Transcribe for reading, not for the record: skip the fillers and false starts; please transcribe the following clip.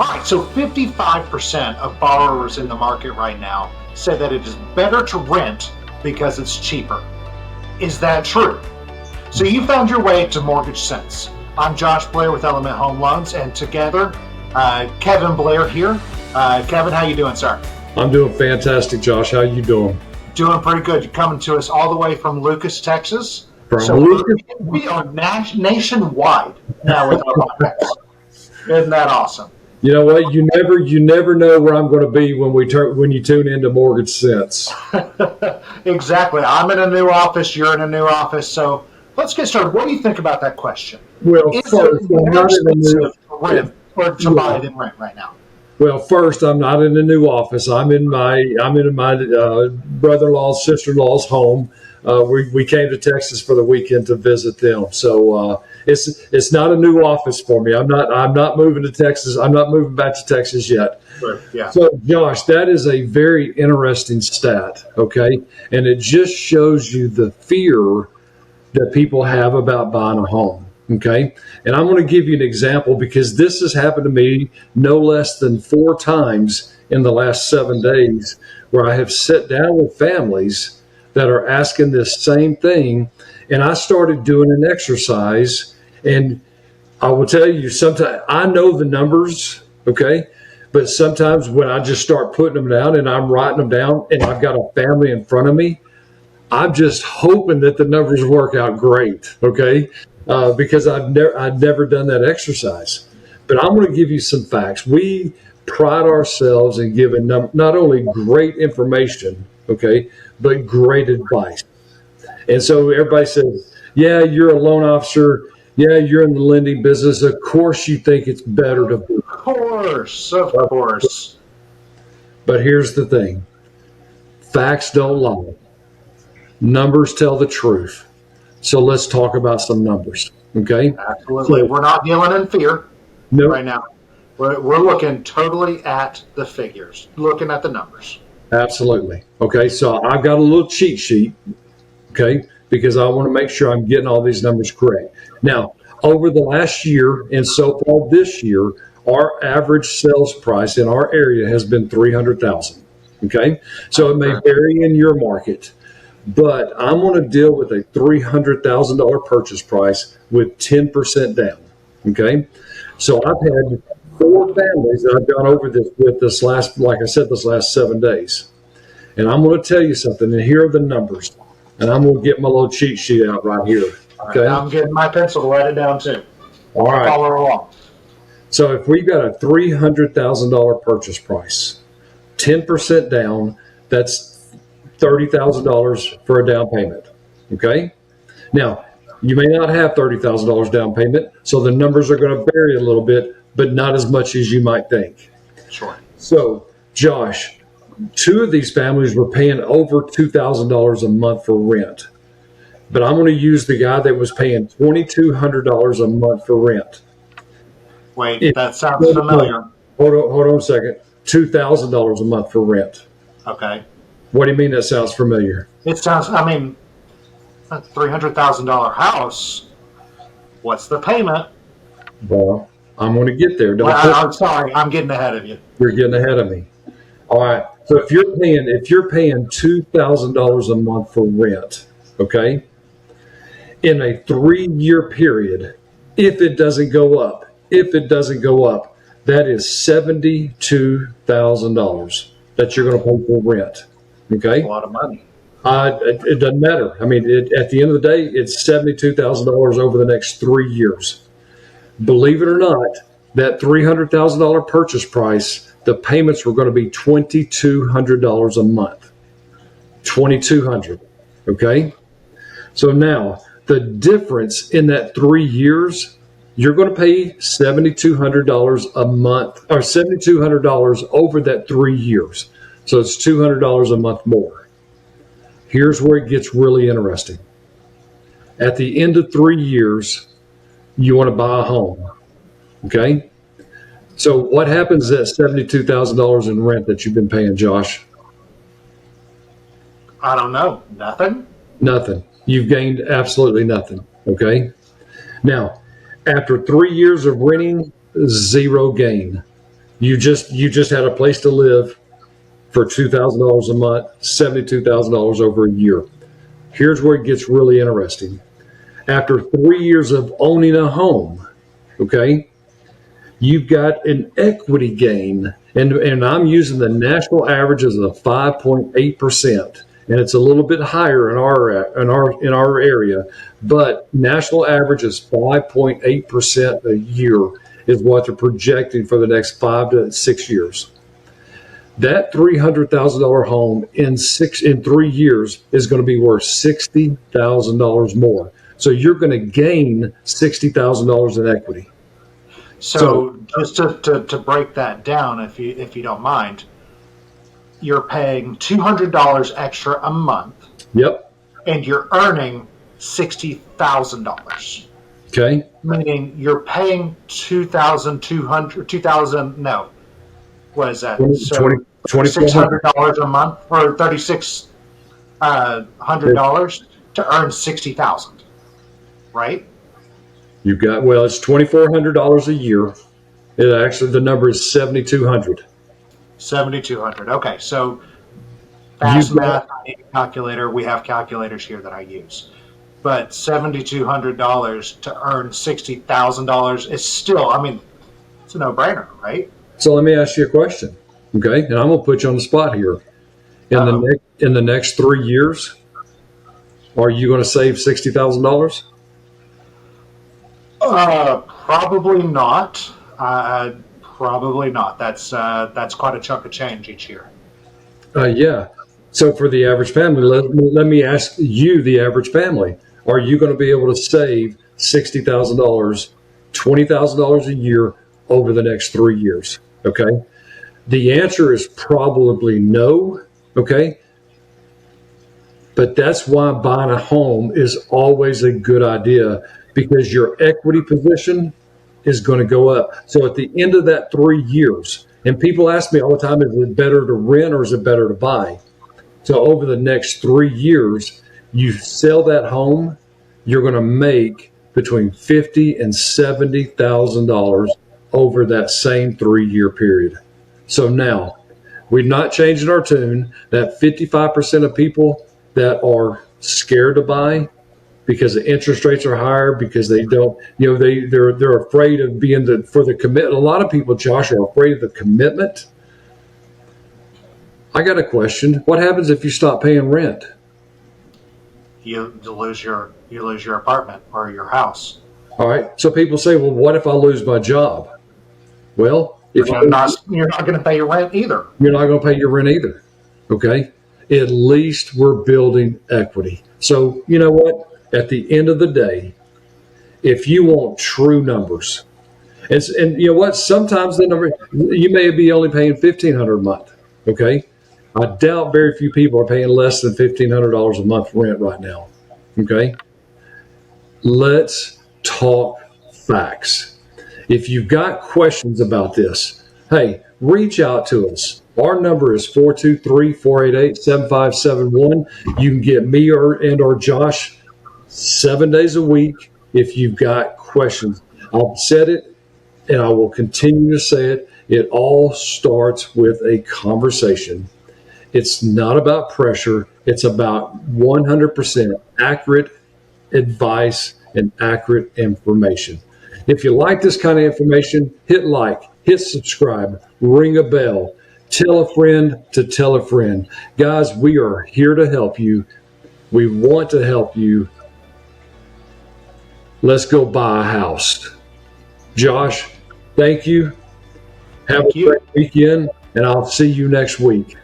All right, so 55% of borrowers in the market right now say that it is better to rent because it's cheaper. Is that true? So you found your way to Mortgage Sense. I'm Josh Blair with Element Home Loans, and together, Kevin Blair here. Kevin, how you doing, sir? I'm doing fantastic, Josh. How you doing? Doing pretty good. You're coming to us all the way from Lucas, Texas. We are nationwide now with our podcast. Isn't that awesome? You know what? You never know where I'm going to be when you tune into Mortgage Sense. Exactly. I'm in a new office. You're in a new office. So let's get started. What do you think about that question? Well, is it more expensive to rent or to buy than rent right now? Well, first, I'm not in a new office. I'm in my brother-in-law's, sister-in-law's home. We came to Texas for the weekend to visit them. So it's not a new office for me. I'm not moving to Texas. I'm not moving back to Texas yet. Right. Yeah. So, Josh, that is a very interesting stat. Okay, and it just shows you the fear that people have about buying a home. Okay. And I'm going to give you an example because this has happened to me no less than 4 times in the last 7 days where I have sat down with families that are asking this same thing. And I started doing an exercise, and I will tell you, sometimes I know the numbers. Okay. But sometimes when I just start putting them down and I'm writing them down and I've got a family in front of me, I'm just hoping that the numbers work out great. Okay. Because I've never done that exercise. But I'm going to give you some facts. We pride ourselves in giving not only great information, okay, but great advice. And so everybody says, yeah, you're a loan officer. Yeah, you're in the lending business. Of course you think it's better to be. Of course. But here's the thing. Facts don't lie. Numbers tell the truth. So let's talk about some numbers, okay? Absolutely. We're not dealing in fear right now. We're looking totally at the figures, looking at the numbers. Absolutely. Okay, so I've got a little cheat sheet, okay, because I want to make sure I'm getting all these numbers correct. Now, over the last year and so far this year, our average sales price in our area has been $300,000, okay? So it may vary in your market. But I'm going to deal with a $300,000 purchase price with 10% down. Okay. So I've had 4 families that I've gone over this with this last 7 days. And I'm going to tell you something. And here are the numbers. And I'm going to get my little cheat sheet out right here. Okay. I'm getting my pencil to write it down too. All right. Follow along. So if we've got a $300,000 purchase price, 10% down, that's $30,000 for a down payment. Okay. Now, you may not have $30,000 down payment, so the numbers are going to vary a little bit, but not as much as you might think. Sure. So, Josh, 2 of these families were paying over $2,000 a month for rent. But I'm going to use the guy that was paying $2,200 a month for rent. Wait, that sounds familiar. Hold on a second. $2,000 a month for rent. Okay. What do you mean that sounds familiar? It sounds, a $300,000 house. What's the payment? Well, I'm going to get there. I'm sorry. I'm getting ahead of you. You're getting ahead of me. All right. So if you're paying $2,000 a month for rent, okay, in a 3-year period, if it doesn't go up, that is $72,000 that you're going to pay for rent. Okay. A lot of money. It doesn't matter. I mean, at the end of the day, it's $72,000 over the next 3 years. Believe it or not, that $300,000 purchase price, the payments were going to be $2,200 a month. $2,200. Okay. So now the difference in that 3 years, you're going to pay $7,200 a month, or $7,200 over that 3 years. So it's $200 a month more. Here's where it gets really interesting. At the end of 3 years, you want to buy a home. Okay? So what happens at $72,000 in rent that you've been paying, Josh? I don't know. Nothing? Nothing. You've gained absolutely nothing. Okay? Now, after 3 years of renting, zero gain. You just had a place to live for $2,000 a month, $72,000 over a year. Here's where it gets really interesting. After 3 years of owning a home, okay, you've got an equity gain, and I'm using the national average as a 5.8%, and it's a little bit higher in our area, but national average is 5.8% a year is what they're projecting for the next 5 to 6 years. That $300,000 home in 3 years is going to be worth $60,000 more. So you're going to gain $60,000 in equity. So just to break that down, if you don't mind, you're paying $200 extra a month. Yep. And you're earning $60,000. Okay. Meaning you're paying $2,000. No, what is that? $2,600 a month or $3,600 to earn $60,000, right? You've got, well, it's $2,400 a year. It actually, the number is 7,200. 7,200. Okay, so fast math. I need a calculator. We have calculators here that I use, but $7,200 to earn $60,000 is still. I mean, it's a no-brainer, right? So let me ask you a question, okay? And I'm gonna put you on the spot here. In the next 3 years, are you going to save $60,000? Probably not. Probably not. That's quite a chunk of change each year. Yeah. So for the average family, let me ask you, the average family, are you going to be able to save $60,000, $20,000 a year over the next 3 years? Okay. The answer is probably no. Okay. But that's why buying a home is always a good idea, because your equity position is going to go up. So at the end of that 3 years, and people ask me all the time, is it better to rent or is it better to buy? So over the next 3 years, you sell that home, you're going to make between $50,000 and $70,000 over that same 3 year period. So now, we're not changing our tune. That 55% of people that are scared to buy because the interest rates are higher, because they don't, they're afraid of being for the commitment. A lot of people, Josh, are afraid of the commitment. I got a question. What happens if you stop paying rent? You lose your apartment or your house. All right. So people say, well, what if I lose my job? Well, if you're not going to pay your rent either. You're not going to pay your rent either. Okay. At least we're building equity. So you know what? At the end of the day, if you want true numbers, and you know what? Sometimes the number, you may be only paying $1,500 a month. Okay. I doubt very few people are paying less than $1,500 a month rent right now. Okay. Let's talk facts. If you've got questions about this, hey, reach out to us. Our number is 423-488-7571. You can get me or Josh 7 days a week if you've got questions. I've said it, and I will continue to say it. It all starts with a conversation. It's not about pressure. It's about 100% accurate advice and accurate information. If you like this kind of information, hit like, hit subscribe, ring a bell, tell a friend to tell a friend. Guys, we are here to help you. We want to help you. Let's go buy a house. Josh, thank you. Have a great weekend, and I'll see you next week.